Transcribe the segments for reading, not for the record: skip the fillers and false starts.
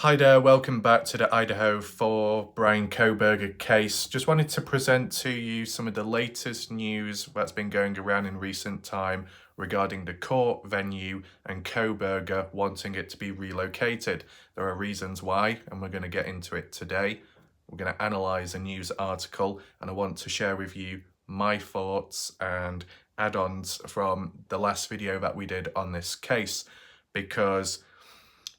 Hi there, welcome back to the Idaho for Bryan Kohberger case. Just wanted to present to you some of the latest news that's been going around in recent time regarding the court venue and Kohberger wanting it to be relocated. There are reasons why, and we're going to get into it today. We're going to analyse a news article, and I want to share with you my thoughts and add-ons from the last video that we did on this case, because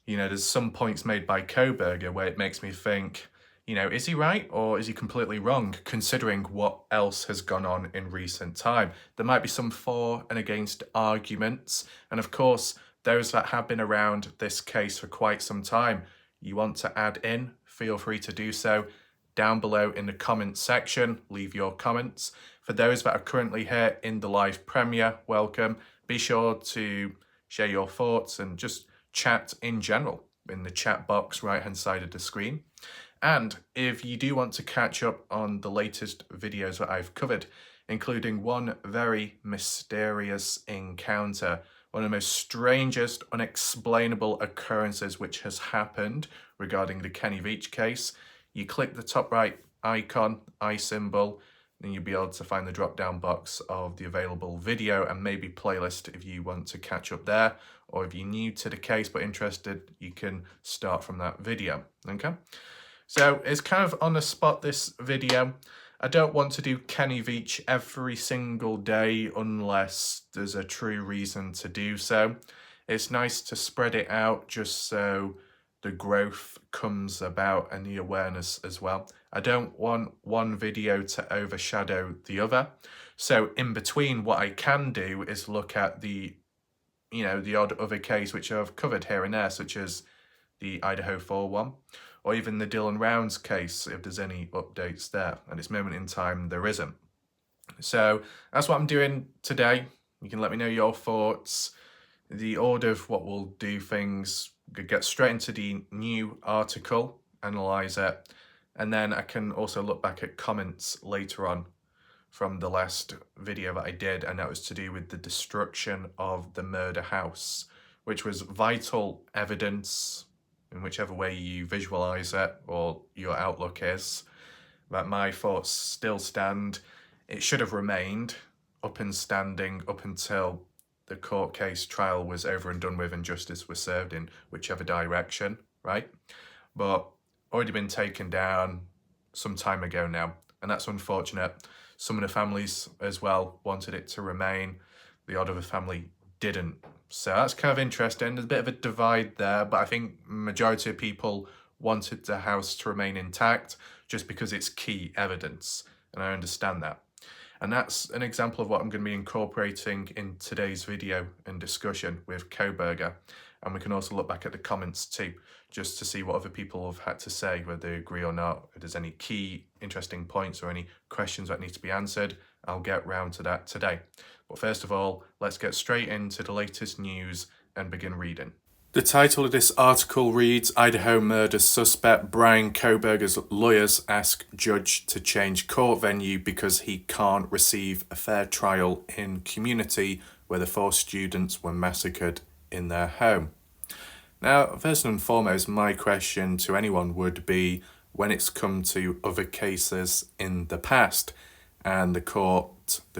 there's some points made by Kohberger where it makes me think, is he right or is he completely wrong, considering what else has gone on in recent time? There might be some for and against arguments, and of course, those that have been around this case for quite some time, you want to add in, feel free to do so down below in the comments section. Leave your comments. For those that are currently here in the live premiere, welcome. Be sure to share your thoughts and just chat in general in the chat box right hand side of the screen. And if you do want to catch up on the latest videos that I've covered, including one very mysterious encounter, one of the most strangest, unexplainable occurrences which has happened regarding the Kenny Veach case, you click the top right icon, symbol, and you'll be able to find the drop down box of the available video and maybe playlist if you want to catch up there, or if you're new to the case but interested, you can start from that video. Okay, so it's kind of on the spot, this video. I don't want to do Kenny Veach every single day unless there's a true reason to do so. It's nice to spread it out just so the growth comes about and the awareness as well. I don't want one video to overshadow the other. So in between, what I can do is look at the odd other case which I've covered here and there, such as the Idaho 4-1, or even the Dylan Rounds case, if there's any updates there. At this moment in time, there isn't. So that's what I'm doing today. You can let me know your thoughts. The order of what we'll do things, get straight into the new article, analyse it, and then I can also look back at comments later on from the last video that I did, and that was to do with the destruction of the murder house, which was vital evidence, in whichever way you visualise it or your outlook is, that my thoughts still stand. It should have remained up and standing up until the court case trial was over and done with and justice was served in whichever direction, right? But already been taken down some time ago now, and that's unfortunate. Some of the families as well wanted it to remain. The odd other family didn't. So that's kind of interesting. There's a bit of a divide there, but I think majority of people wanted the house to remain intact just because it's key evidence, and I understand that. And that's an example of what I'm going to be incorporating in today's video and discussion with Kohberger. And we can also look back at the comments too, just to see what other people have had to say, whether they agree or not. If there's any key interesting points or any questions that need to be answered, I'll get round to that today. But first of all, let's get straight into the latest news and begin reading. The title of this article reads, Idaho murder suspect Bryan Kohberger's lawyers ask judge to change court venue because he can't receive a fair trial in community where the 4 students were massacred in their home. Now, first and foremost, my question to anyone would be, when it's come to other cases in the past and the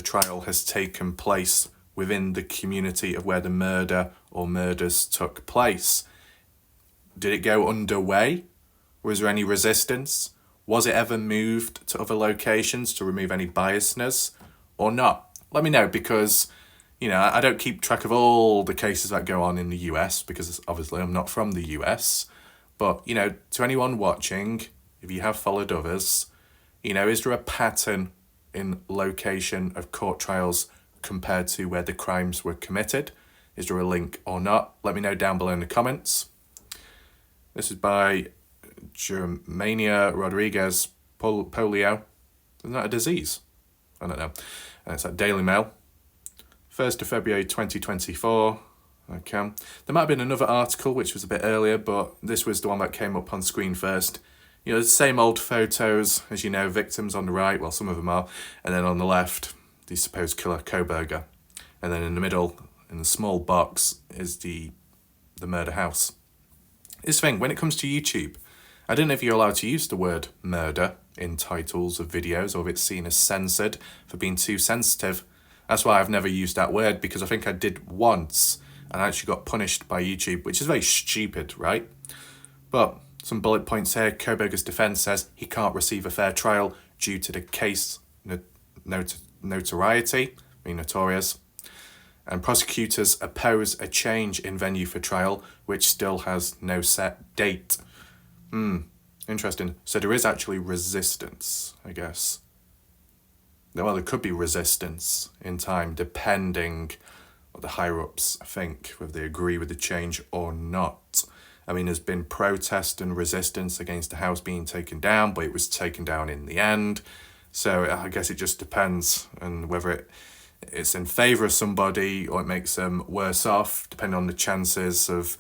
trial has taken place within the community of where the murder or murders took place, did it go underway? Was there any resistance? Was it ever moved to other locations to remove any biasness or not? Let me know, because I don't keep track of all the cases that go on in the US, because obviously I'm not from the US. But, to anyone watching, if you have followed others, is there a pattern in location of court trials compared to where the crimes were committed? Is there a link or not? Let me know down below in the comments. This is by Germania Rodriguez Polio. Isn't that a disease? I don't know. And it's at Daily Mail. 1st of February 2024. Okay. There might have been another article which was a bit earlier, but this was the one that came up on screen first. The same old photos, as you know, victims on the right, well, some of them are, and then on the left, the supposed killer Kohberger. And then in the middle, in the small box, is the murder house. This thing, when it comes to YouTube, I don't know if you're allowed to use the word murder in titles of videos or if it's seen as censored for being too sensitive. That's why I've never used that word, because I think I did once and I actually got punished by YouTube, which is very stupid, right? But some bullet points here. Kohberger's defense says he can't receive a fair trial due to the case notoriety, being notorious. And prosecutors oppose a change in venue for trial, which still has no set date. Interesting. So there is actually resistance, I guess. Well, there could be resistance in time, depending what the higher-ups think, whether they agree with the change or not. I mean, there's been protest and resistance against the house being taken down, but it was taken down in the end. So I guess it just depends on whether it's in favour of somebody or it makes them worse off, depending on the chances of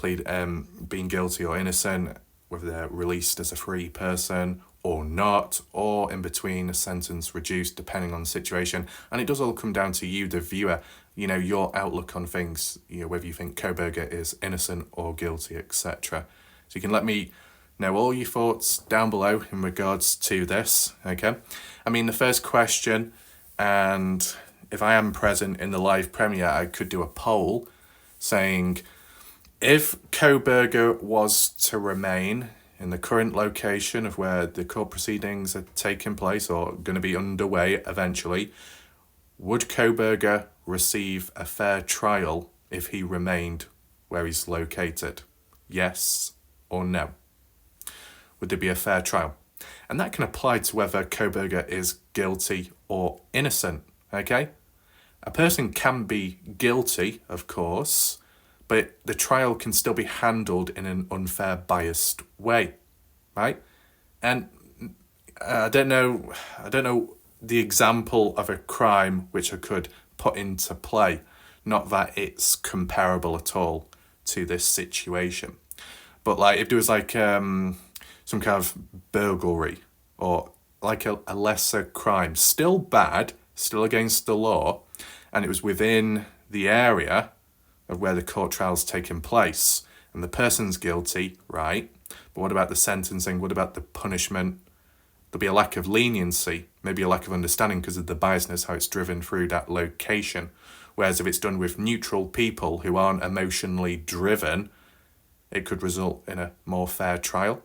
being guilty or innocent, whether they're released as a free person or not, or in between, a sentence reduced depending on the situation. And it does all come down to you, the viewer, your outlook on things, whether you think Kohberger is innocent or guilty, etc. So you can let me know all your thoughts down below in regards to this, okay? I mean, the first question, and if I am present in the live premiere, I could do a poll saying, if Kohberger was to remain in the current location of where the court proceedings are taking place or going to be underway eventually, would Kohberger receive a fair trial if he remained where he's located? Yes or no? Would there be a fair trial? And that can apply to whether Kohberger is guilty or innocent, okay? A person can be guilty, of course, but the trial can still be handled in an unfair, biased way, right? And I don't know the example of a crime which I could put into play, not that it's comparable at all to this situation. But like if there was like some kind of burglary or like a lesser crime, still bad, still against the law, and it was within the area of where the court trial's taking place, and the person's guilty, right? But what about the sentencing? What about the punishment? There'll be a lack of leniency, maybe a lack of understanding because of the biasness, how it's driven through that location. Whereas if it's done with neutral people who aren't emotionally driven, it could result in a more fair trial.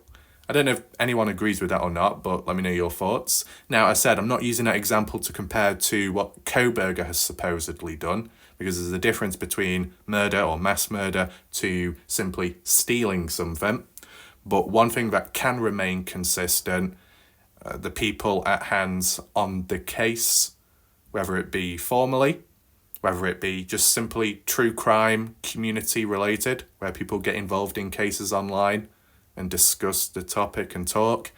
I don't know if anyone agrees with that or not, but let me know your thoughts. Now, I said I'm not using that example to compare to what Kohberger has supposedly done, because there's a difference between murder or mass murder to simply stealing something. But one thing that can remain consistent, the people at hands on the case, whether it be formally, whether it be just simply true crime, community related, where people get involved in cases online and discuss the topic and talk.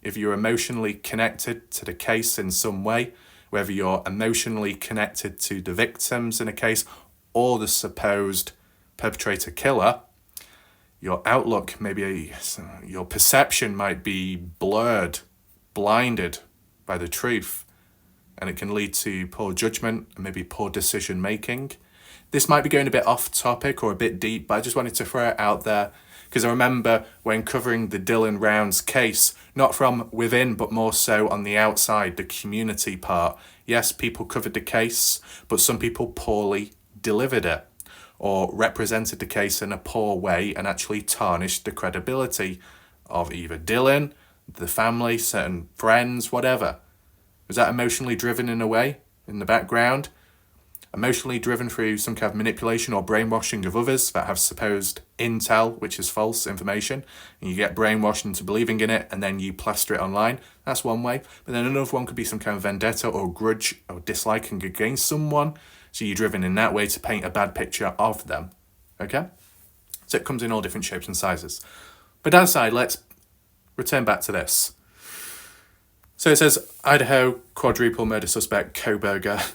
If you're emotionally connected to the case in some way, whether you're emotionally connected to the victims in a case or the supposed perpetrator killer, your outlook, maybe your perception might be blurred, blinded by the truth, and it can lead to poor judgment and maybe poor decision making. This might be going a bit off topic or a bit deep, but I just wanted to throw it out there because I remember when covering the Dylan Rounds case, not from within, but more so on the outside, the community part. Yes, people covered the case, but some people poorly delivered it or represented the case in a poor way and actually tarnished the credibility of either Dylan, the family, certain friends, whatever. Was that emotionally driven in a way in the background? Emotionally driven through some kind of manipulation or brainwashing of others that have supposed intel, which is false information, and you get brainwashed into believing in it and then you plaster it online. That's one way. But then another one could be some kind of vendetta or grudge or disliking against someone, so you're driven in that way to paint a bad picture of them. Okay? So it comes in all different shapes and sizes. But downside, let's return back to this. So it says, Idaho quadruple murder suspect Kohberger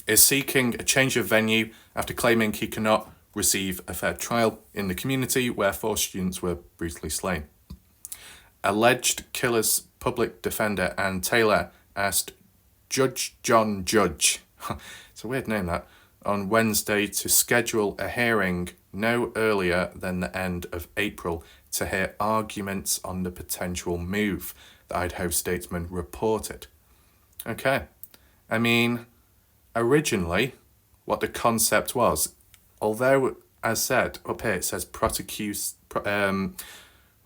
is seeking a change of venue after claiming he cannot receive a fair trial in the community where 4 students were brutally slain. Alleged killer's public defender Ann Taylor asked Judge John Judge, it's a weird name that, on Wednesday to schedule a hearing no earlier than the end of April to hear arguments on the potential move, the Idaho statesman reported. Okay, I mean, originally, what the concept was, although, as said, up here it says what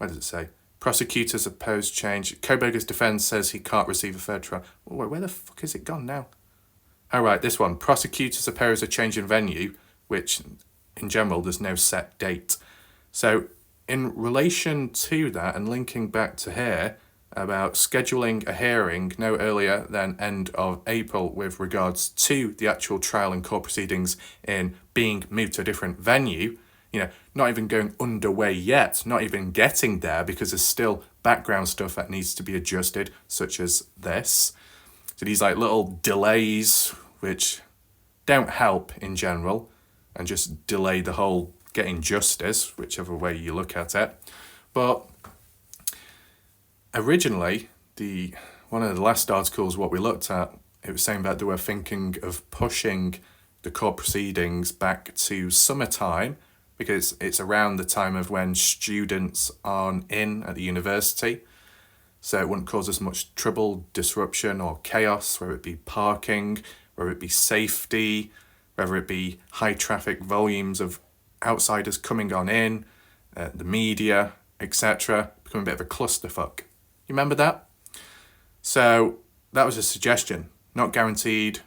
does it say? Prosecutors oppose change. Kohberger's defense says he can't receive a third trial. Oh, where the fuck is it gone now? All right, this one. Prosecutors oppose a change in venue, which in general, there's no set date. So in relation to that and linking back to here about scheduling a hearing no earlier than end of April with regards to the actual trial and court proceedings in being moved to a different venue, not even going underway yet, not even getting there because there's still background stuff that needs to be adjusted, such as this. So these like little delays, which don't help in general and just delay the whole getting justice, whichever way you look at it. But originally, one of the last articles, what we looked at, it was saying that they were thinking of pushing the court proceedings back to summertime because it's around the time of when students aren't in at the university. So it wouldn't cause as much trouble, disruption or chaos, whether it be parking, whether it be safety, whether it be high traffic volumes of outsiders coming on in, the media, etc. Becoming a bit of a clusterfuck. You remember that? So that was a suggestion, not guaranteed,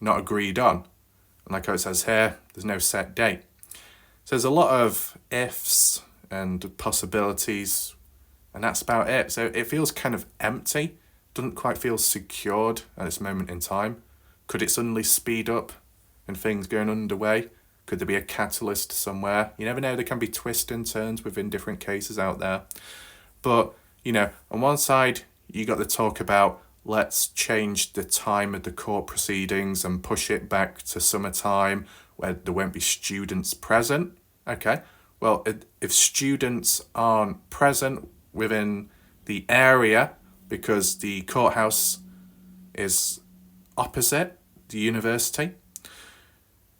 not agreed on. And like it says here, there's no set date. So there's a lot of ifs and possibilities, and that's about it. So it feels kind of empty, doesn't quite feel secured at this moment in time. Could it suddenly speed up and things going underway? Could there be a catalyst somewhere? You never know, there can be twists and turns within different cases out there. But, on one side, you got the talk about let's change the time of the court proceedings and push it back to summertime where there won't be students present. Okay, well, if students aren't present within the area because the courthouse is opposite the university,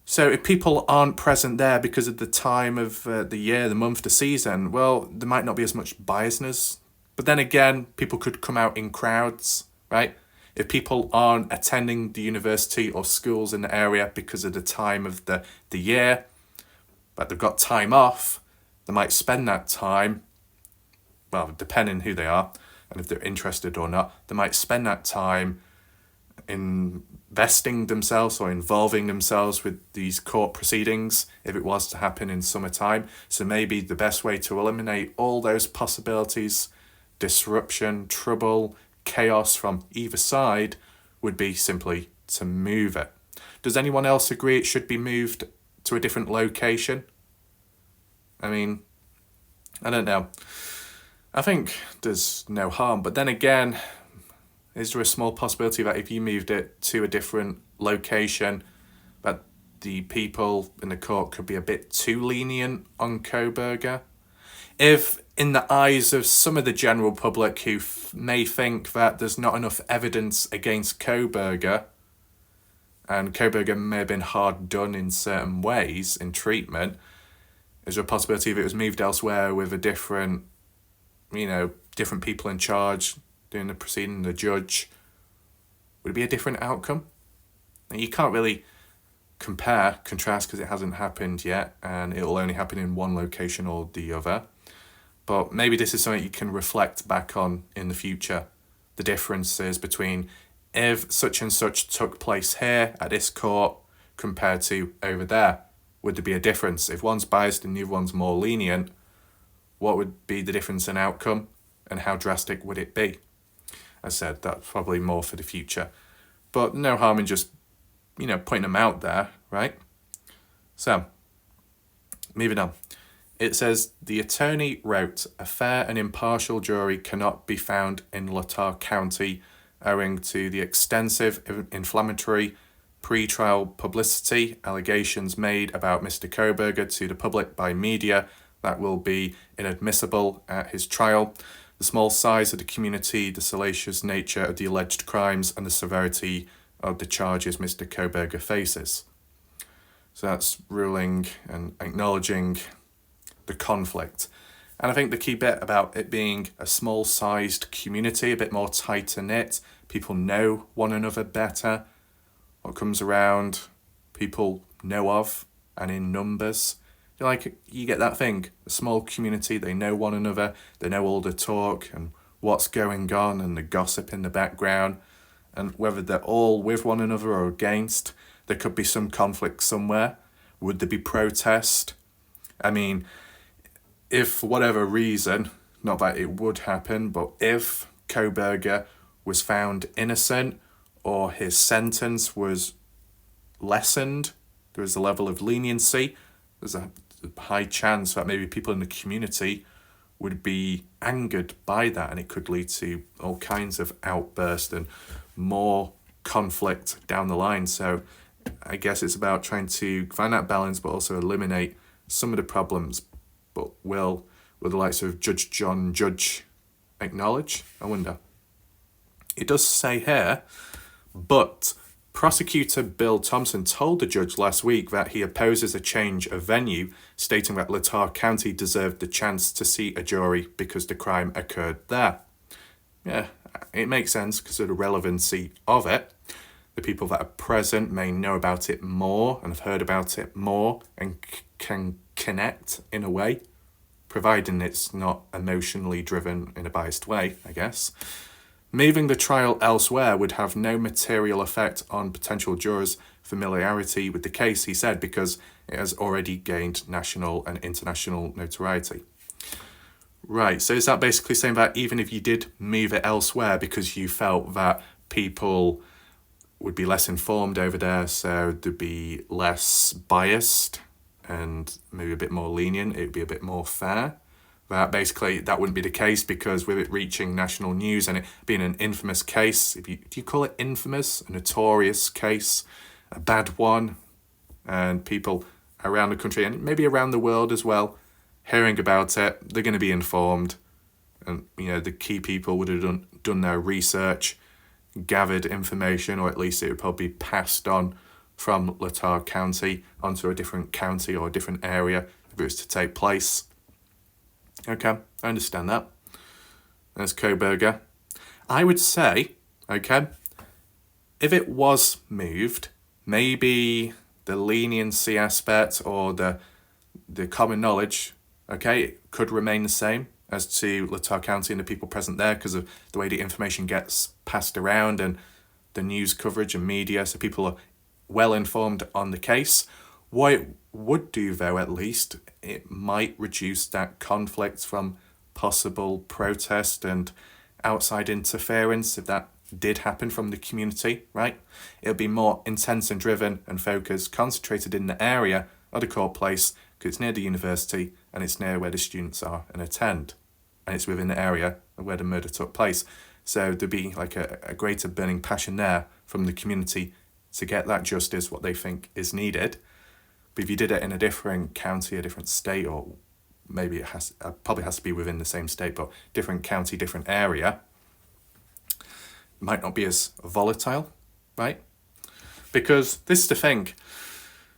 so if people aren't present there because of the time of the year, the month, the season, well, there might not be as much biasness. But then again, people could come out in crowds, right? If people aren't attending the university or schools in the area because of the time of the year, but they've got time off, they might spend that time, well, depending who they are and if they're interested or not, they might spend that time investing themselves or involving themselves with these court proceedings if it was to happen in summertime. So maybe the best way to eliminate all those possibilities, disruption, trouble, chaos from either side would be simply to move it. Does anyone else agree it should be moved to a different location? I mean, I don't know. I think there's no harm, but then again, is there a small possibility that if you moved it to a different location, that the people in the court could be a bit too lenient on Kohberger? If, in the eyes of some of the general public who may think that there's not enough evidence against Kohberger, and Kohberger may have been hard done in certain ways in treatment, is there a possibility if it was moved elsewhere with a different people in charge doing the proceeding, the judge, would it be a different outcome? And you can't really contrast because it hasn't happened yet and it'll only happen in one location or the other. But maybe this is something you can reflect back on in the future. The differences between if such and such took place here at this court compared to over there. Would there be a difference? If one's biased and the other one's more lenient, what would be the difference in outcome and how drastic would it be? As I said, that's probably more for the future. But no harm in just, pointing them out there, right? So, moving on. It says, the attorney wrote, a fair and impartial jury cannot be found in Latah County owing to the extensive inflammatory pre-trial publicity allegations made about Mr. Kohberger to the public by media that will be inadmissible at his trial. The small size of the community, the salacious nature of the alleged crimes, and the severity of the charges Mr. Kohberger faces. So that's ruling and acknowledging the conflict. And I think the key bit about it being a small-sized community, a bit more tighter-knit, people know one another better. What comes around, people know of, and in numbers. You get that thing, a small community, they know one another, they know all the talk and what's going on and the gossip in the background, and whether they're all with one another or against. There could be some conflict somewhere. Would there be protest? I mean, if for whatever reason, not that it would happen, but if Kohberger was found innocent or his sentence was lessened, there is a level of leniency, there's a high chance that maybe people in the community would be angered by that, and it could lead to all kinds of outbursts and more conflict down the line. So I guess it's about trying to find that balance but also eliminate some of the problems. But will the likes of Judge John Judge acknowledge? I wonder. It does say here, but prosecutor Bill Thompson told the judge last week that he opposes a change of venue, stating that Latah County deserved the chance to see a jury because the crime occurred there. Yeah, it makes sense because of the relevancy of it. The people that are present may know about it more and have heard about it more and can connect in a way, providing it's not emotionally driven in a biased way, I guess. Moving the trial elsewhere would have no material effect on potential jurors' familiarity with the case, he said, because it has already gained national and international notoriety. Right, so is that basically saying that even if you did move it elsewhere because you felt that people would be less informed over there, so there'd be less biased and maybe a bit more lenient, it would be a bit more fair? That basically that wouldn't be the case because with it reaching national news and it being an infamous case, do you call it infamous, a notorious case, a bad one, and people around the country and maybe around the world as well, hearing about it, they're going to be informed, and the key people would have done their research, gathered information, or at least it would probably be passed on from Latah County onto a different county or a different area if it was to take place. Okay, I understand that. There's Kohberger. I would say, okay, if it was moved, maybe the leniency aspect or the common knowledge, okay, it could remain the same as to Latah County and the people present there because of the way the information gets passed around and the news coverage and media, so people are well informed on the case. What it would do, though, at least, it might reduce that conflict from possible protest and outside interference if that did happen from the community, right? It'll be more intense and driven and focused, concentrated in the area of the court place because it's near the university and it's near where the students are and attend. And it's within the area where the murder took place. So there'd be like a greater burning passion there from the community to get that justice, what they think is needed. But if you did it in a different county, a different state, or maybe it probably has to be within the same state, but different county, different area, it might not be as volatile, right? Because this is the thing,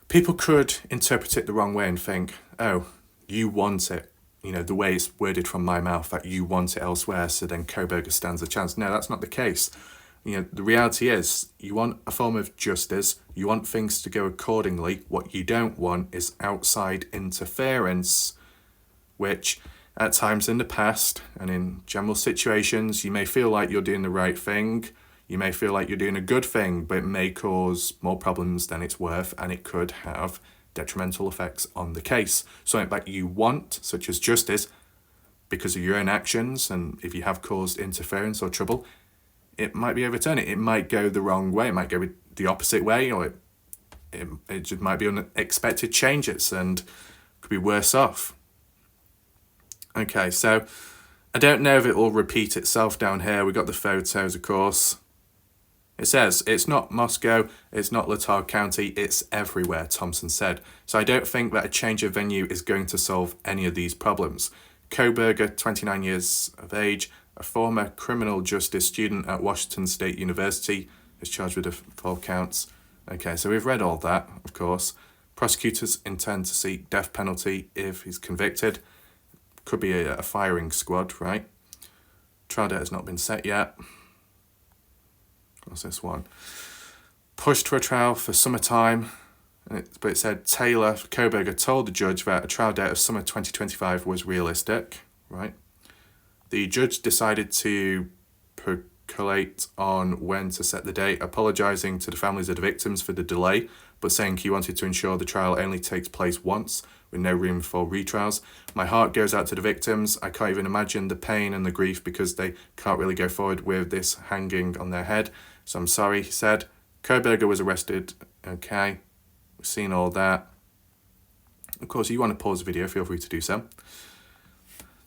people could interpret it the wrong way and think, oh, you want it, the way it's worded from my mouth, that you want it elsewhere, so then Kohberger stands a chance. No, that's not the case. The reality is you want a form of justice, you want things to go accordingly. What you don't want is outside interference, which at times in the past and in general situations, you may feel like you're doing the right thing, you may feel like you're doing a good thing, but it may cause more problems than it's worth, and it could have detrimental effects on the case. Something that you want, such as justice, because of your own actions, and if you have caused interference or trouble, it might be overturned. It might go the wrong way. It might go the opposite way, or it just might be unexpected changes and could be worse off. Okay, so I don't know if it will repeat itself down here. We got the photos, of course. It says, it's not Moscow, it's not Latah County, it's everywhere, Thompson said. So I don't think that a change of venue is going to solve any of these problems. Kohberger, 29 years of age, a former criminal justice student at Washington State University, is charged with 4 counts. Okay, so we've read all that, of course, Prosecutors intend to seek death penalty if he's convicted. Could be a firing squad, right? Trial date has not been set yet. What's this one? Pushed for a trial for summertime, but it said Taylor Kohberger told the judge that a trial date of summer 2025 was realistic, right? The judge decided to percolate on when to set the date, apologising to the families of the victims for the delay, but saying he wanted to ensure the trial only takes place once, with no room for retrials. My heart goes out to the victims. I can't even imagine the pain and the grief because they can't really go forward with this hanging on their head. So I'm sorry, he said. Kohberger was arrested. Okay, we've seen all that. Of course, if you want to pause the video, feel free to do so.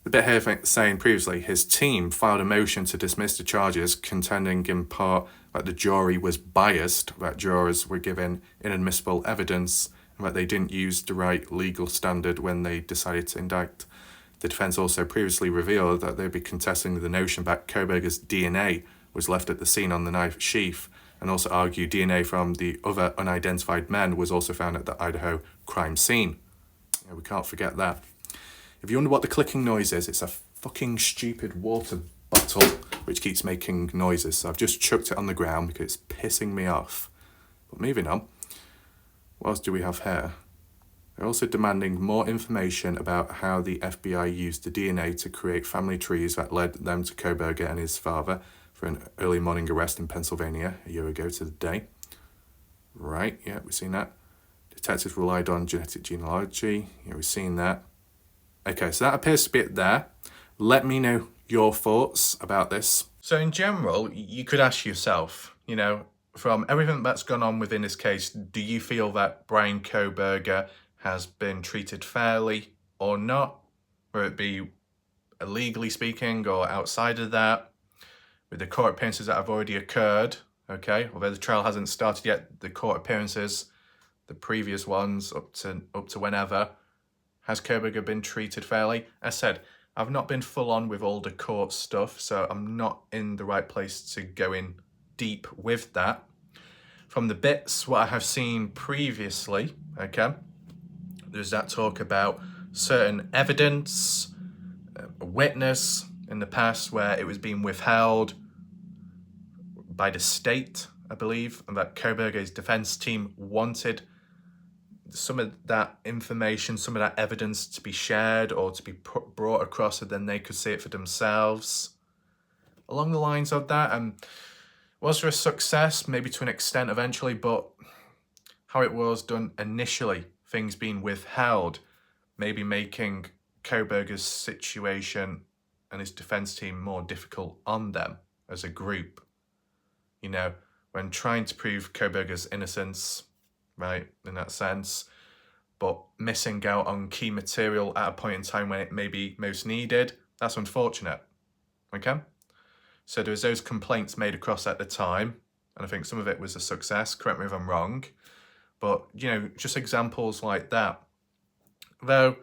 The bit here saying previously, his team filed a motion to dismiss the charges, contending in part that the jury was biased, that jurors were given inadmissible evidence, and that they didn't use the right legal standard when they decided to indict. The defence also previously revealed that they'd be contesting the notion that Kohberger's DNA was left at the scene on the knife sheath, and also argued DNA from the other unidentified men was also found at the Idaho crime scene. Yeah, we can't forget that. If you wonder what the clicking noise is, it's a fucking stupid water bottle which keeps making noises. So I've just chucked it on the ground because it's pissing me off. But moving on, what else do we have here? They're also demanding more information about how the FBI used the DNA to create family trees that led them to Kohberger and his father for an early morning arrest in Pennsylvania a year ago to the day. Right, yeah, we've seen that. Detectives relied on genetic genealogy. Yeah, we've seen that. Okay, so that appears to be it there. Let me know your thoughts about this. So in general, you could ask yourself, from everything that's gone on within this case, do you feel that Bryan Kohberger has been treated fairly or not? Whether it be legally speaking or outside of that, with the court appearances that have already occurred, okay? Although the trial hasn't started yet, the court appearances, the previous ones up to whenever, has Kohberger been treated fairly? As said, I've not been full on with all the court stuff, so I'm not in the right place to go in deep with that. From the bits what I have seen previously, okay, there's that talk about certain evidence, a witness in the past where it was being withheld by the state, I believe, and that Kohberger's defense team wanted some of that information, some of that evidence to be shared or to be brought across so then they could see it for themselves. Along the lines of that, was there a success? Maybe to an extent eventually, but how it was done initially, things being withheld, maybe making Kohberger's situation and his defense team more difficult on them as a group. When trying to prove Kohberger's innocence, right, in that sense, but missing out on key material at a point in time when it may be most needed, that's unfortunate, okay? So there was those complaints made across at the time, and I think some of it was a success, correct me if I'm wrong, but, just examples like that. Though,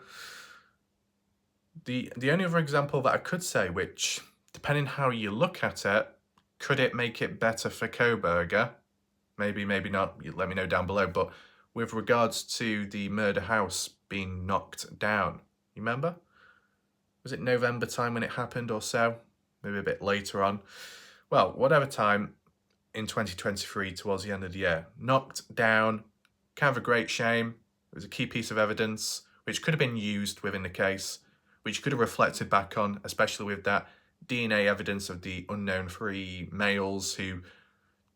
the only other example that I could say, which, depending how you look at it, could it make it better for Kohberger? Maybe, maybe not. You let me know down below. But with regards to the murder house being knocked down, you remember? Was it November time when it happened or so? Maybe a bit later on. Well, whatever time in 2023 towards the end of the year. Knocked down. Kind of a great shame. It was a key piece of evidence which could have been used within the case, which could have reflected back on, especially with that DNA evidence of the unknown three males who,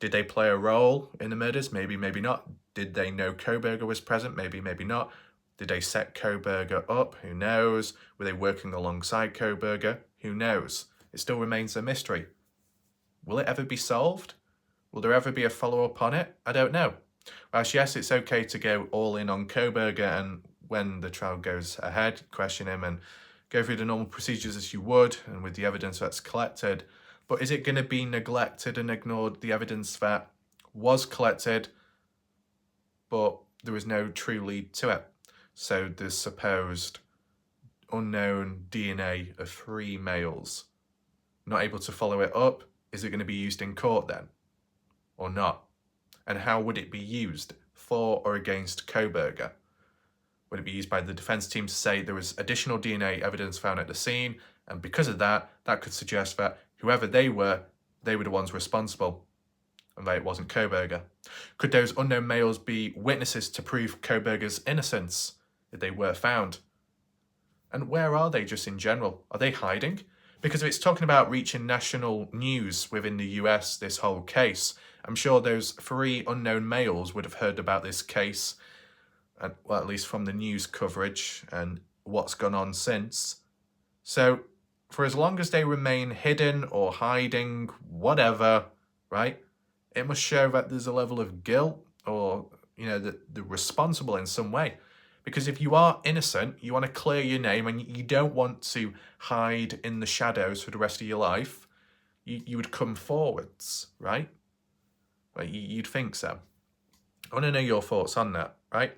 did they play a role in the murders? Maybe, maybe not. Did they know Kohberger was present? Maybe, maybe not. Did they set Kohberger up? Who knows? Were they working alongside Kohberger? Who knows? It still remains a mystery. Will it ever be solved? Will there ever be a follow-up on it? I don't know. Whilst yes, it's okay to go all in on Kohberger and when the trial goes ahead, question him and go through the normal procedures as you would and with the evidence that's collected. But is it going to be neglected and ignored, the evidence that was collected, but there was no true lead to it? So the supposed unknown DNA of three males, not able to follow it up, is it going to be used in court then? Or not? And how would it be used, for or against Kohberger? would it be used by the defense team to say there was additional DNA evidence found at the scene, and because of that, that could suggest that whoever they were the ones responsible, and that it wasn't Kohberger? Could those unknown males be witnesses to prove Kohberger's innocence if they were found? And where are they just in general? Are they hiding? Because if it's talking about reaching national news within the US, this whole case, I'm sure those 3 unknown males would have heard about this case, and, well, at least from the news coverage and what's gone on since. So for as long as they remain hidden or hiding, whatever, right, it must show that there's a level of guilt, or, you know, that they're responsible in some way. Because if you are innocent, you want to clear your name and you don't want to hide in the shadows for the rest of your life, you would come forwards, right? Well, you'd think so. I want to know your thoughts on that, right?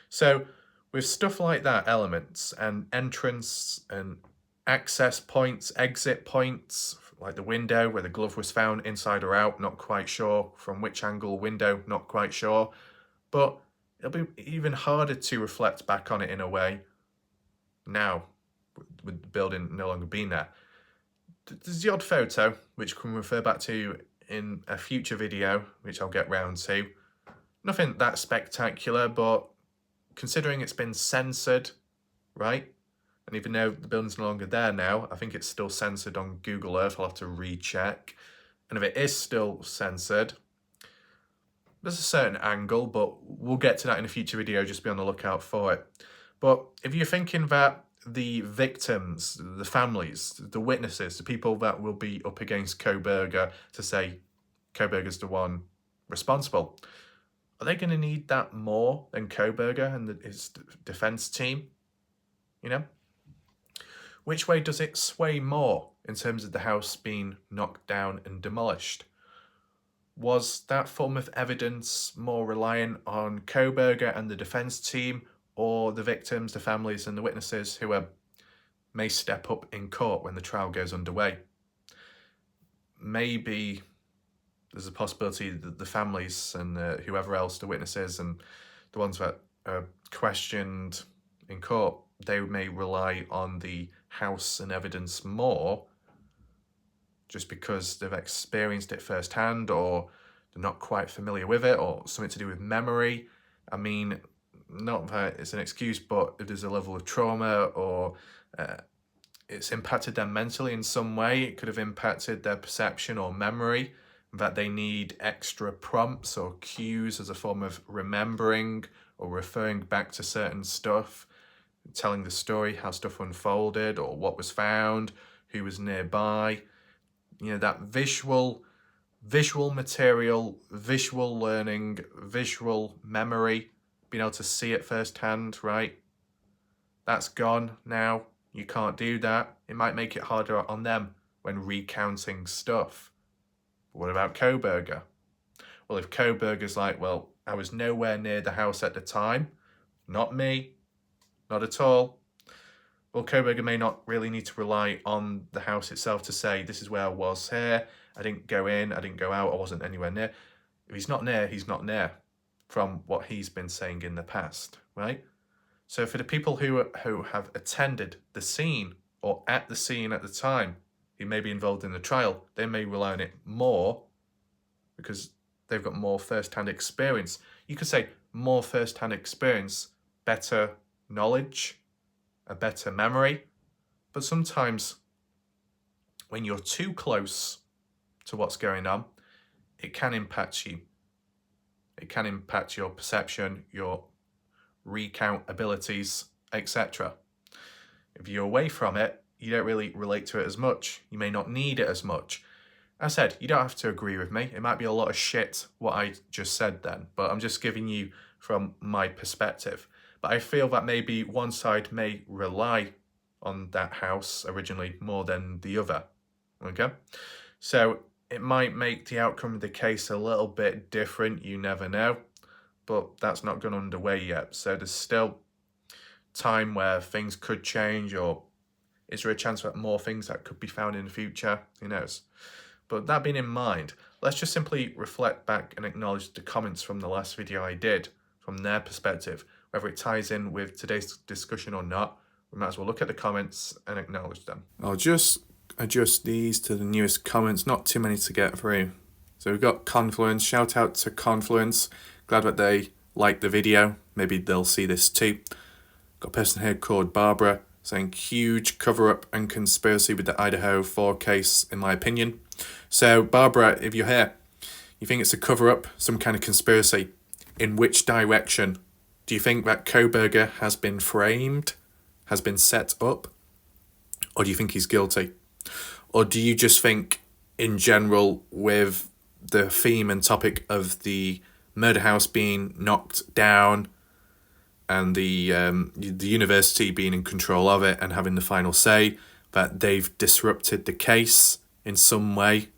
So with stuff like that, elements and entrance and access points, exit points, like the window where the glove was found, inside or out, not quite sure. From which angle window, not quite sure. But it'll be even harder to reflect back on it in a way now, with the building no longer being there. There's the odd photo, which we can refer back to in a future video, which I'll get round to. Nothing that spectacular, but considering it's been censored, right? And even though the building's no longer there now, I think it's still censored on Google Earth. I'll have to recheck. And if it is still censored, there's a certain angle, but we'll get to that in a future video. Just be on the lookout for it. But if you're thinking that the victims, the families, the witnesses, the people that will be up against Kohberger to say Kohberger's the one responsible, are they going to need that more than Kohberger and his defense team? You know? Which way does it sway more in terms of the house being knocked down and demolished? Was that form of evidence more reliant on Kohberger and the defense team, or the victims, the families and the witnesses who may step up in court when the trial goes underway? Maybe there's a possibility that the families and whoever else, the witnesses and the ones that are questioned in court, they may rely on the house and evidence more just because they've experienced it firsthand, or they're not quite familiar with it, or something to do with memory. I mean, not that it's an excuse, but if there's a level of trauma, or it's impacted them mentally in some way, it could have impacted their perception or memory, that they need extra prompts or cues as a form of remembering or referring back to certain stuff, telling the story, how stuff unfolded, or what was found, who was nearby. You know, that visual material, visual learning, visual memory, being able to see it firsthand, right? That's gone now. You can't do that. It might make it harder on them when recounting stuff. But what about Kohberger? Well, if Kohberger's like, well, I was nowhere near the house at the time, not me, not at all. Well, Kohberger may not really need to rely on the house itself to say, this is where I was here, I didn't go in, I didn't go out, I wasn't anywhere near. If he's not near, he's not near, from what he's been saying in the past, right? So for the people who have attended the scene, or at the scene at the time, who may be involved in the trial, they may rely on it more because they've got more first-hand experience. You could say more first-hand experience, better knowledge, a better memory. But sometimes when you're too close to what's going on, it can impact you. It can impact your perception, your recount abilities, etc. If you're away from it, you don't really relate to it as much. You may not need it as much. As I said, you don't have to agree with me. It might be a lot of shit what I just said then, but I'm just giving you from my perspective. But I feel that maybe one side may rely on that house originally more than the other, okay? So it might make the outcome of the case a little bit different, you never know, but that's not gone underway yet. So there's still time where things could change, or is there a chance that more things that could be found in the future? Who knows? But that being in mind, let's just simply reflect back and acknowledge the comments from the last video I did, from their perspective. Whether it ties in with today's discussion or not, we might as well look at the comments and acknowledge them. I'll just adjust these to the newest comments, not too many to get through. So we've got Confluence, shout out to Confluence, glad that they liked the video, maybe they'll see this too. Got a person here called Barbara saying huge cover-up and conspiracy with the Idaho 4 case, in my opinion. So Barbara, if you're here, you think it's a cover-up, some kind of conspiracy, in which direction? Do you think that Kohberger has been framed, has been set up, or do you think he's guilty? Or do you just think, in general, with the theme and topic of the murder house being knocked down and the university being in control of it and having the final say, that they've disrupted the case in some way?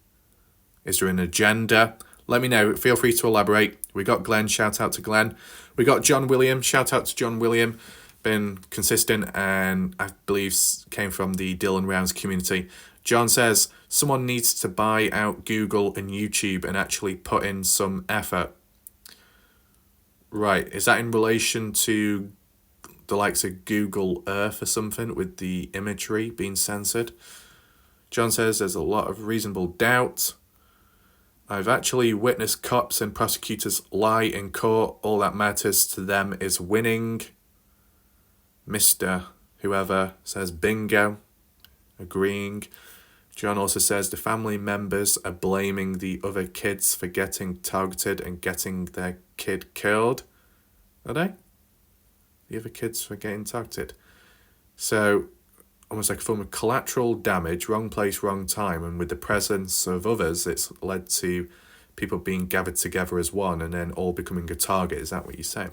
Is there an agenda? Let me know. Feel free to elaborate. We got Glenn. Shout out to Glenn. We got John William. Shout out to John William. Been consistent and I believe came from the Dylan Rounds community. John says, someone needs to buy out Google and YouTube and actually put in some effort. Right. Is that in relation to the likes of Google Earth or something with the imagery being censored? John says there's a lot of reasonable doubt. I've actually witnessed cops and prosecutors lie in court. All that matters to them is winning. Mr. Whoever says bingo, agreeing. John also says the family members are blaming the other kids for getting targeted and getting their kid killed. Are they? The other kids for getting targeted. So, almost like a form of collateral damage, wrong place, wrong time, and with the presence of others, it's led to people being gathered together as one and then all becoming a target. Is that what you say?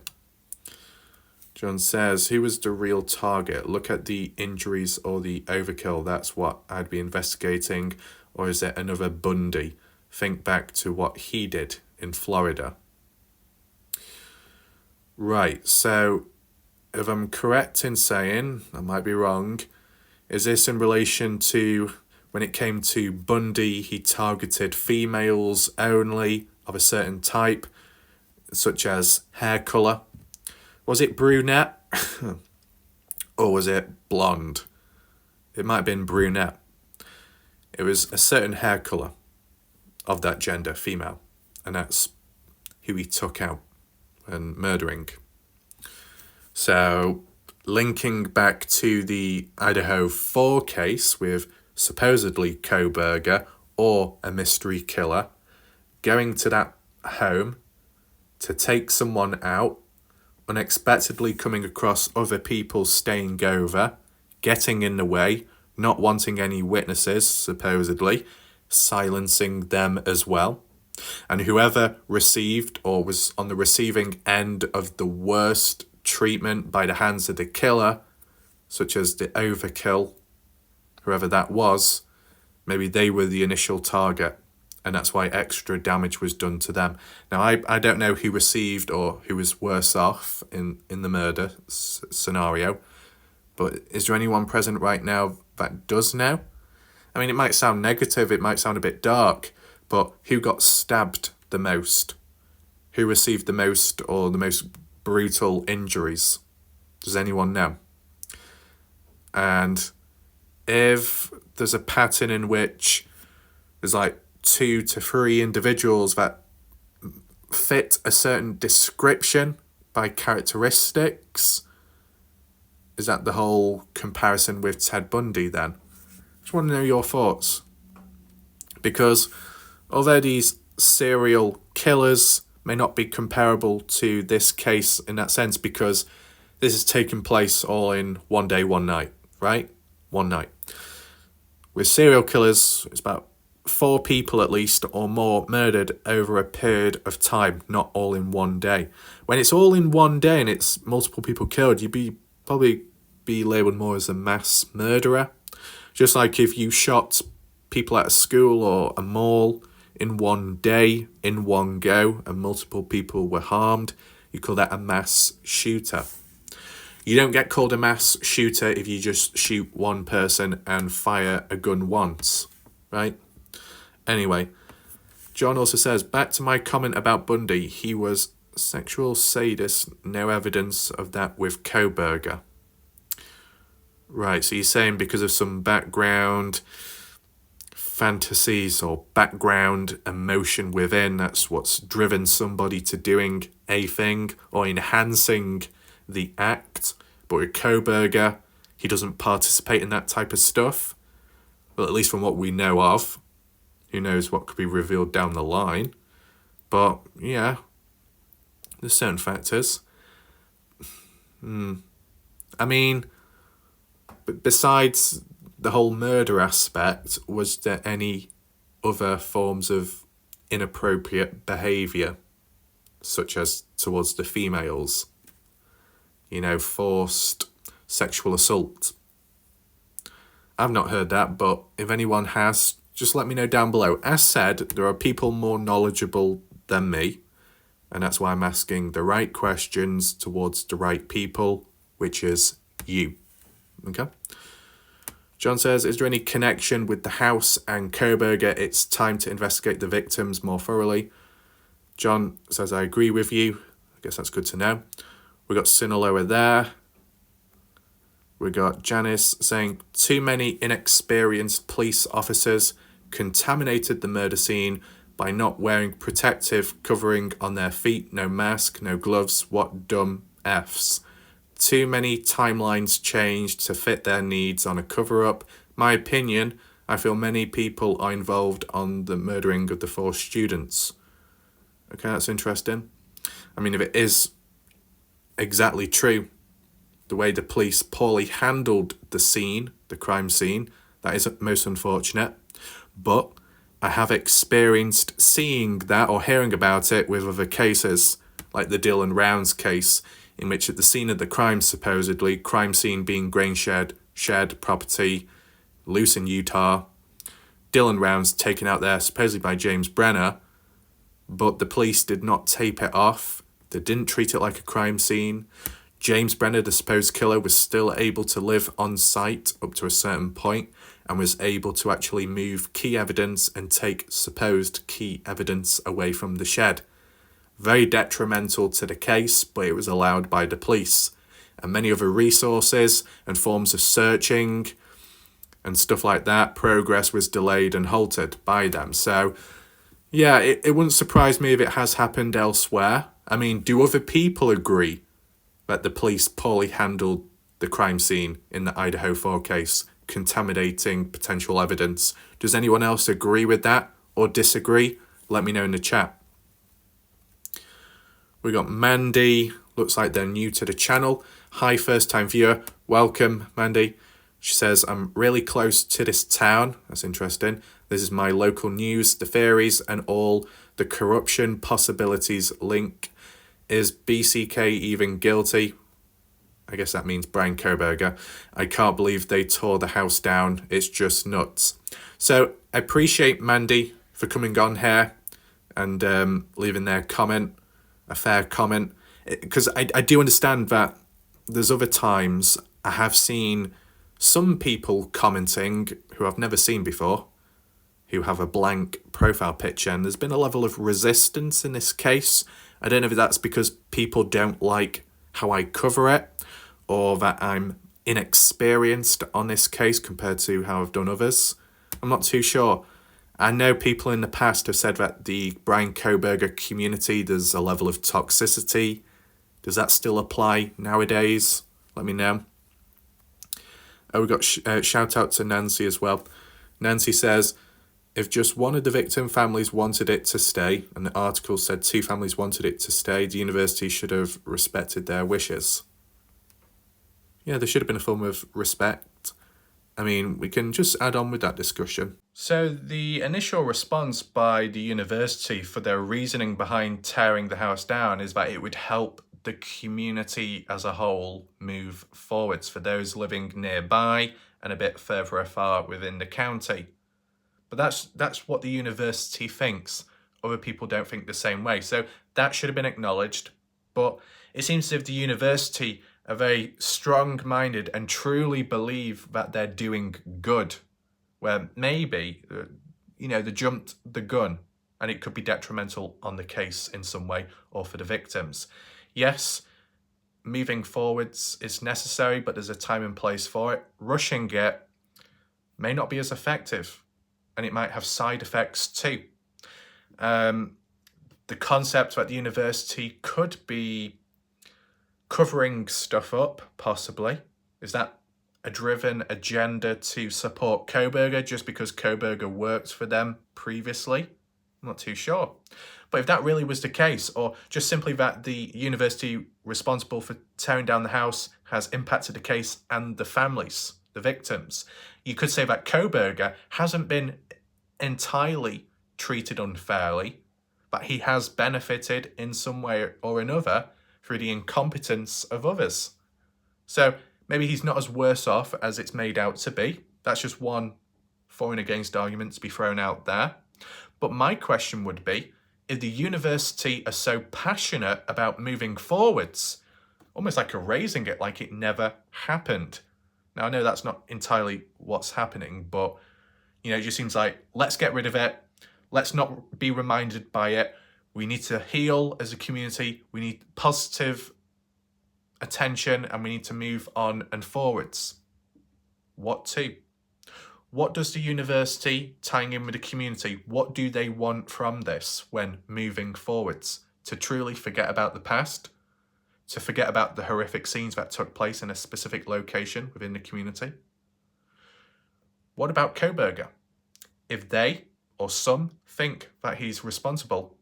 John says, who was the real target? Look at the injuries or the overkill. That's what I'd be investigating. Or is it another Bundy? Think back to what he did in Florida. Right, so if I'm correct in saying, I might be wrong, is this in relation to when it came to Bundy, he targeted females only of a certain type, such as hair colour? Was it brunette or was it blonde? It might have been brunette. It was a certain hair colour of that gender, female, and that's who he took out and murdering. So, linking back to the Idaho 4 case with supposedly Kohberger or a mystery killer, going to that home to take someone out, unexpectedly coming across other people staying over, getting in the way, not wanting any witnesses, supposedly, silencing them as well. And whoever received or was on the receiving end of the worst treatment by the hands of the killer, such as the overkill, whoever that was, maybe they were the initial target, and that's why extra damage was done to them. Now, I don't know who received or who was worse off in the murder scenario, but is there anyone present right now that does know? I mean, it might sound negative, it might sound a bit dark, but who got stabbed the most? Who received the most or the most brutal injuries? Does anyone know? And if there's a pattern in which there's like 2 to 3 individuals that fit a certain description by characteristics, is that the whole comparison with Ted Bundy then? I just want to know your thoughts. Because although these serial killers may not be comparable to this case in that sense, because this has taken place all in one day, one night, right? One night. With serial killers, it's about 4 people at least or more murdered over a period of time, not all in one day. When it's all in one day and it's multiple people killed, you'd probably be labelled more as a mass murderer. Just like if you shot people at a school or a mall in one day, in one go, and multiple people were harmed, you call that a mass shooter. You don't get called a mass shooter if you just shoot one person and fire a gun once, right? Anyway, John also says, back to my comment about Bundy, he was Sexual sadist, no evidence of that with Kohberger. Right, so you're saying because of some background fantasies or background emotion within, that's what's driven somebody to doing a thing or enhancing the act. But with Kohberger, he doesn't participate in that type of stuff. Well, at least from what we know of. Who knows what could be revealed down the line. But, yeah, there's certain factors. I mean, besides the whole murder aspect, was there any other forms of inappropriate behaviour, such as towards the females? You know, forced sexual assault. I've not heard that, but if anyone has, just let me know down below. As said, there are people more knowledgeable than me, and that's why I'm asking the right questions towards the right people, which is you. Okay? John says, is there any connection with the house and Kohberger? It's time to investigate the victims more thoroughly. John says, I agree with you. I guess that's good to know. We got Sinaloa there. We got Janice saying, too many inexperienced police officers contaminated the murder scene by not wearing protective covering on their feet, no mask, no gloves. What dumb Fs. Too many timelines changed to fit their needs on a cover-up. My opinion, I feel many people are involved on the murdering of the 4 students. Okay, that's interesting. I mean, if it is exactly true, the way the police poorly handled the scene, the crime scene, that is most unfortunate. But I have experienced seeing that or hearing about it with other cases, like the Dylan Rounds case, in which at the scene of the crime, supposedly, crime scene being grain shed property, loose in Utah, Dylan Rounds taken out there supposedly by James Brenner, but the police did not tape it off. They didn't treat it like a crime scene. James Brenner, the supposed killer, was still able to live on site up to a certain point and was able to actually move key evidence and take supposed key evidence away from the shed. Very detrimental to the case, but it was allowed by the police. And many other resources and forms of searching and stuff like that, progress was delayed and halted by them. So, yeah, it wouldn't surprise me if it has happened elsewhere. I mean, do other people agree that the police poorly handled the crime scene in the Idaho 4 case, contaminating potential evidence? Does anyone else agree with that or disagree? Let me know in the chat. We got Mandy, looks like they're new to the channel. Hi, first time viewer, welcome Mandy. She says, I'm really close to this town, that's interesting. This is my local news, the theories and all the corruption possibilities link. Is BCK even guilty? I guess that means Bryan Kohberger. I can't believe they tore the house down, it's just nuts. So I appreciate Mandy for coming on here and leaving their comment. A fair comment, because I do understand that there's other times I have seen some people commenting who I've never seen before, who have a blank profile picture, and there's been a level of resistance in this case. I don't know if that's because people don't like how I cover it, or that I'm inexperienced on this case compared to how I've done others. I'm not too sure. I know people in the past have said that the Bryan Kohberger community, there's a level of toxicity. Does that still apply nowadays? Let me know. Oh, we got shout out to Nancy as well. Nancy says, if just one of the victim families wanted it to stay, and the article said 2 families wanted it to stay, the university should have respected their wishes. Yeah, there should have been a form of respect. I mean, we can just add on with that discussion. So the initial response by the university for their reasoning behind tearing the house down is that it would help the community as a whole move forwards for those living nearby and a bit further afar within the county. But that's what the university thinks. Other people don't think the same way. So that should have been acknowledged. But it seems as if the university are very strong-minded and truly believe that they're doing good, where maybe, they jumped the gun and it could be detrimental on the case in some way or for the victims. Yes, moving forwards is necessary, but there's a time and place for it. Rushing it may not be as effective, and it might have side effects too. The concept at the university could be covering stuff up, possibly. Is that a driven agenda to support Kohberger just because Kohberger worked for them previously? I'm not too sure. But if that really was the case, or just simply that the university responsible for tearing down the house has impacted the case and the families, the victims, you could say that Kohberger hasn't been entirely treated unfairly, but he has benefited in some way or another through the incompetence of others. So maybe he's not as worse off as it's made out to be. That's just one for and against argument to be thrown out there. But my question would be, if the university are so passionate about moving forwards, almost like erasing it like it never happened. Now, I know that's not entirely what's happening, but it just seems like, let's get rid of it. Let's not be reminded by it. We need to heal as a community. We need positive attention, and we need to move on and forwards. What to? What does the university, tying in with the community, what do they want from this when moving forwards? To truly forget about the past? To forget about the horrific scenes that took place in a specific location within the community? What about Kohberger? If they, or some, think that he's responsible,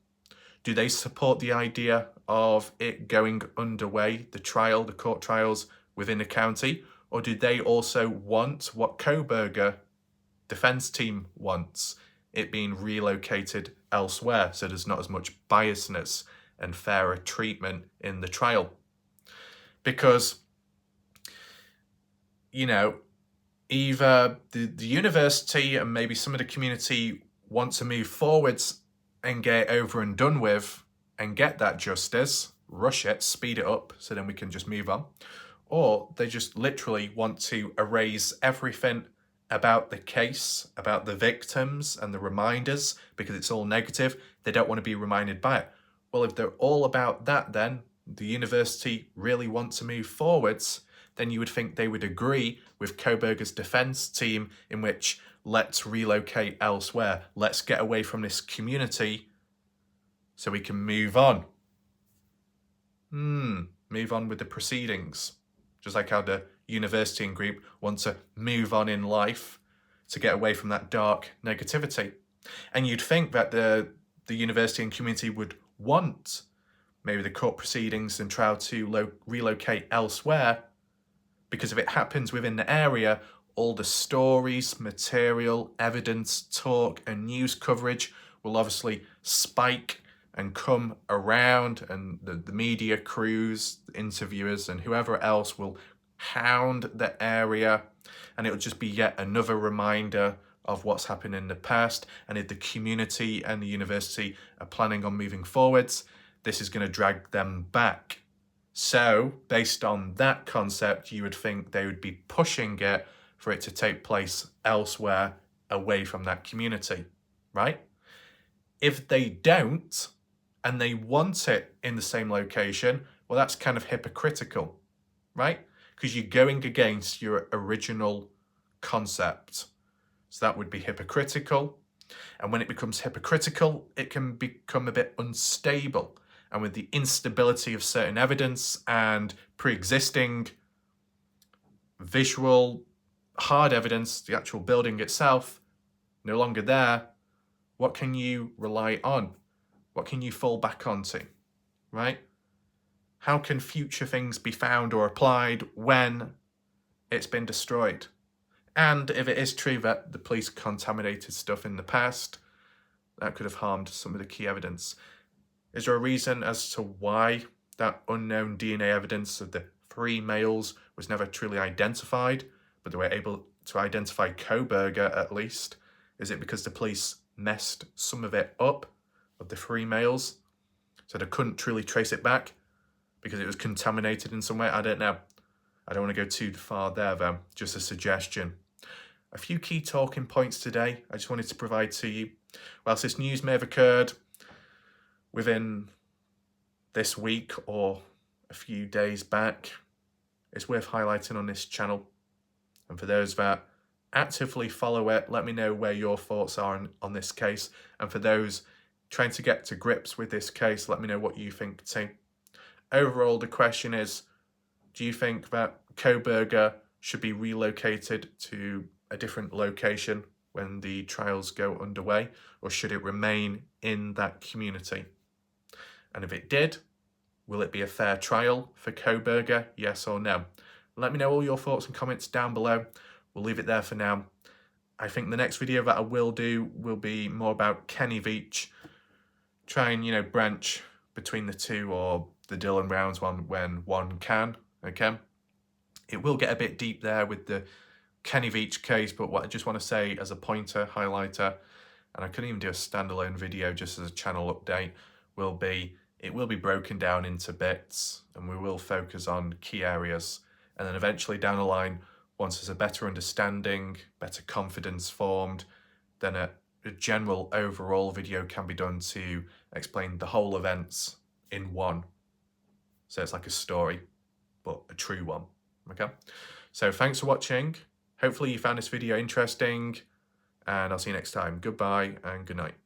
do they support the idea of it going underway, the court trials within the county? Or do they also want what Kohberger defense team wants, it being relocated elsewhere so there's not as much biasness and fairer treatment in the trial? Because, either the university and maybe some of the community want to move forwards and get it over and done with and get that justice, rush it, speed it up so then we can just move on. Or they just literally want to erase everything about the case, about the victims and the reminders, because it's all negative. They don't want to be reminded by it. Well, if they're all about that, then the university really want to move forwards, then you would think they would agree with Kohberger's defense team in which, let's relocate elsewhere. Let's get away from this community so we can move on. Move on with the proceedings. Just like how the university and group want to move on in life to get away from that dark negativity. And you'd think that the university and community would want maybe the court proceedings and trial to relocate elsewhere, because if it happens within the area, all the stories, material, evidence, talk, and news coverage will obviously spike and come around, and the media crews, the interviewers, and whoever else will hound the area, and it'll just be yet another reminder of what's happened in the past. And if the community and the university are planning on moving forwards, this is going to drag them back. So, based on that concept, you would think they would be pushing it for it to take place elsewhere, away from that community, right? If they don't, and they want it in the same location, well, that's kind of hypocritical, right? Because you're going against your original concept. So that would be hypocritical. And when it becomes hypocritical, it can become a bit unstable. And with the instability of certain evidence and pre-existing visual, hard evidence, the actual building itself, no longer there, what can you rely on? What can you fall back onto, right? How can future things be found or applied when it's been destroyed? And if it is true that the police contaminated stuff in the past, that could have harmed some of the key evidence. Is there a reason as to why that unknown DNA evidence of the 3 males was never truly identified, but they were able to identify Kohberger at least? Is it because the police messed some of it up, of the 3 males, so they couldn't truly trace it back because it was contaminated in some way? I don't know. I don't want to go too far there though, just a suggestion. A few key talking points today I just wanted to provide to you. Whilst this news may have occurred within this week or a few days back, it's worth highlighting on this channel. And for those that actively follow it, let me know where your thoughts are on this case. And for those trying to get to grips with this case, let me know what you think too. Overall, the question is, do you think that Kohberger should be relocated to a different location when the trials go underway, or should it remain in that community? And if it did, will it be a fair trial for Kohberger, yes or no? Let me know all your thoughts and comments down below. We'll leave it there for now. I think the next video that I will do will be more about Kenny Veach. Try and, branch between the two, or the Dylan Rounds one when one can, okay? It will get a bit deep there with the Kenny Veach case, but what I just want to say as a pointer, highlighter, and I couldn't even do a standalone video just as a channel update, it will be broken down into bits, and we will focus on key areas. And then eventually down the line, once there's a better understanding, better confidence formed, then a general overall video can be done to explain the whole events in one. So it's like a story, but a true one, okay? So thanks for watching. Hopefully you found this video interesting, and I'll see you next time. Goodbye and good night.